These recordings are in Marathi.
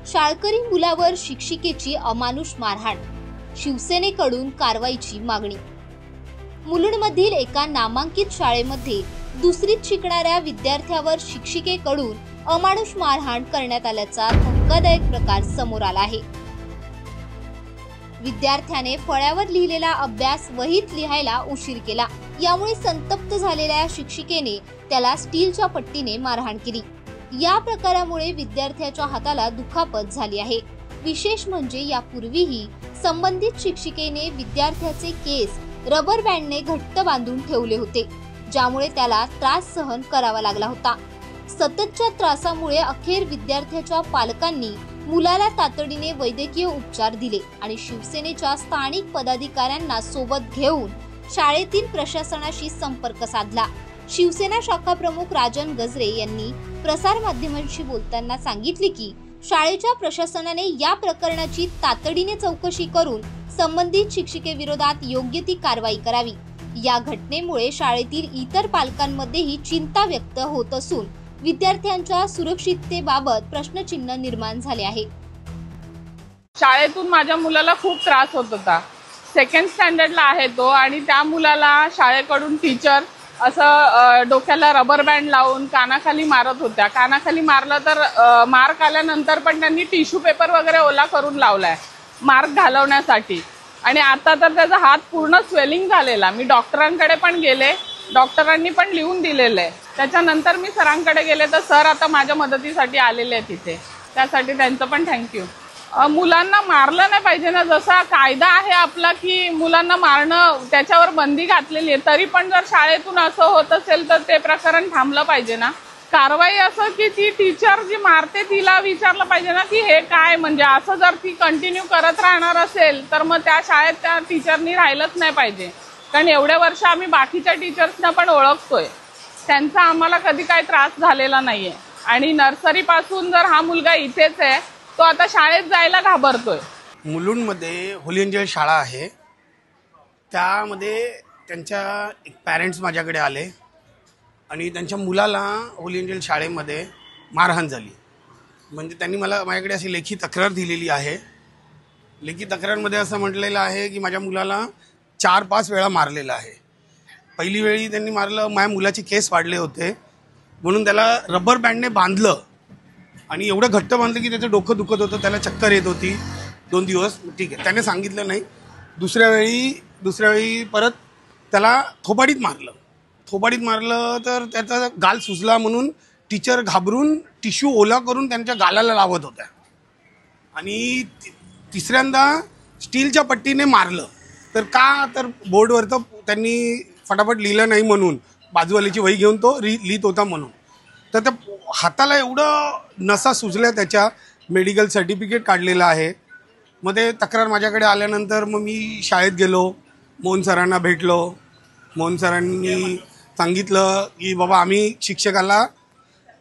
शाळकरी मुलावर शिक्षिकेची अमानुष मारहाण, शिवसेनेकडून कारवाईची मागणी। मुलुंडमधील एका नामांकित शाळेमध्ये दुसरीत शिकणाऱ्या विद्यार्थ्यावर शिक्षिकेकडून अमानुष मारहाण करण्यात आल्याचा धक्कादायक प्रकार समोर आला आहे। विद्यार्थ्याने फळ्यावर लिहिलेला अभ्यास वहीत लिहायला उशीर केला, यामुळे संतप्त झालेल्या शिक्षिकेने त्याला स्टीलच्या पट्टीने मारहाण केली। या प्रकारामुळे विद्यार्थ्याच्या हाताला दुखापत झाली आहे। विशेष म्हणजे यापूर्वीही संबंधित शिक्षिकेने विद्यार्थ्याचे केस रबर बँडने घट्ट बांधून ठेवले होते, ज्यामुळे त्याला त्रास सहन करावा लागला होता। सततच्या त्रासामुळे अखेर विद्यार्थ्याच्या पालकांनी मुलाला तातडीने वैद्यकीय उपचार दिले आणि शिवसेनेच्या स्थानिक पदाधिकाऱ्यांना सोबत घेऊन शाळेतील प्रशासनाशी संपर्क साधला। शिवसेना शाखा प्रमुख राजन गजरे यांनी प्रसार माध्यमांशी बोलताना सांगितले की शाळेच्या प्रशासनाने या प्रकरणाची तातडीने चौकशी करून संबंधित शिक्षिकेविरोधात योग्य ती कारवाई करावी। या घटनेमुळे शाळेतील इतर पालकांमध्येही चिंता व्यक्त होत असून विद्यार्थ्यांच्या सुरक्षिततेबाबत प्रश्नचिन्ह निर्माण झाले आहे। शाळेतून माझ्या मुलाला खूप त्रास होत होता। सेकंड स्टँडर्डला आहे तो आणि त्या मुलाला शाळेकडून टीचर असं डोक्याला रबर बँड लावून कानाखाली मारत होत्या। कानाखाली मारलं तर मार्क आल्यानंतर पण त्यांनी टिश्यू पेपर वगैरे ओला करून लावलाय मार्क घालवण्यासाठी। आणि आता तर त्याचा हात पूर्ण स्वेलिंग झालेला। मी डॉक्टरांकडे पण गेले, डॉक्टरांनी पण लिहून दिलेलं आहे। त्याच्यानंतर मी सरांकडे गेले तर सर आता माझ्या मदतीसाठी आलेले आहेत तिथे, त्यासाठी त्यांचं पण थँक्यू। मुलांना मारलं नाही पाहिजे ना, जसा कायदा आहे आपला की मुलांना मारणं त्याच्यावर बंदी घातलेली आहे, तरी पण जर शाळेतून असं होत असेल तर ते प्रकरण थांबलं पाहिजे ना। कारवाई असं की ती टीचर जी मारते तिला विचारलं पाहिजे ना की हे काय, म्हणजे असं जर ती कंटिन्यू करत राहणार असेल तर मग त्या शाळेत त्या टीचरनी राहिलंच नाही पाहिजे। कारण एवढ्या वर्ष आम्ही बाकीच्या टीचर्सना पण ओळखतोय, त्यांचा आम्हाला कधी काही त्रास झालेला नाहीये। आणि नर्सरी पासून जर हा मुलगा इथेच आहे, तो आता शाळेत जायला घाबरतोय। मुलुंडमध्ये होली एंजल शाळा आहे, त्यामध्ये त्यांच्या एक पॅरेंट्स माझ्याकडे आले आणि त्यांच्या मुलाला होली एंजल शाळेमध्ये मारहाण झाली। म्हणजे त्यांनी माझ्याकडे अशी लेखी तक्रार दिलेली आहे। लेखी तक्रारमध्ये असं म्हटलेलं आहे की माझ्या मुलाला 4-5 वेळा मारलेलं आहे। पहिली वेळी त्यांनी मारलं, माझ्या मुलाचे केस वाढले होते म्हणून त्याला रबर बँडने बांधलं आणि एवढं घट्ट बांधलं की त्याचं डोकं दुखत होतं, त्याला चक्कर येत होती 2 दिवस। ठीक आहे, त्याने सांगितलं नाही। दुसऱ्या वेळी परत त्याला थोबाडीत मारलं तर त्याचा गाल सुजला म्हणून टीचर घाबरून टिश्यू ओला करून त्यांच्या गालाला लावत होत्या। आणि तिसऱ्यांदा स्टीलच्या पट्टीने मारलं, तर बोर्डवर तर त्यांनी फटाफट लिहिलं नाही म्हणून, बाजूवाल्याची वही घेऊन तो लिहित होता म्हणून, तर त्या हाताला एवढं नसा सुजल्या, त्याच्या मेडिकल सर्टिफिकेट काढलेलं आहे। मग ते तक्रार माझ्याकडे आल्यानंतर मग मी शाळेत गेलो, मोहन सरांना भेटलो। मोहन सरांनी सांगितलं की बाबा आम्ही शिक्षकाला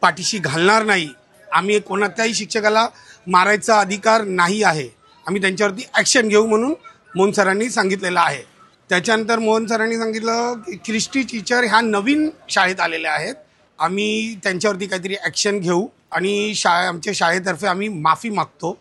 पाठीशी घालणार नाही, आम्ही कोणत्याही शिक्षकाला मारायचा अधिकार नाही आहे, आम्ही त्यांच्यावरती ॲक्शन घेऊ म्हणून मोहन सरांनी सांगितलेलं आहे। त्याच्यानंतर मोहन सरांनी सांगितलं की क्रिस्टी टीचर ह्या नवीन शाळेत आलेल्या आहेत, आम्ही त्यांच्यावरती काहीतरी ॲक्शन घेऊ आणि आमच्या शाळेतर्फे आम्ही माफी मागतो।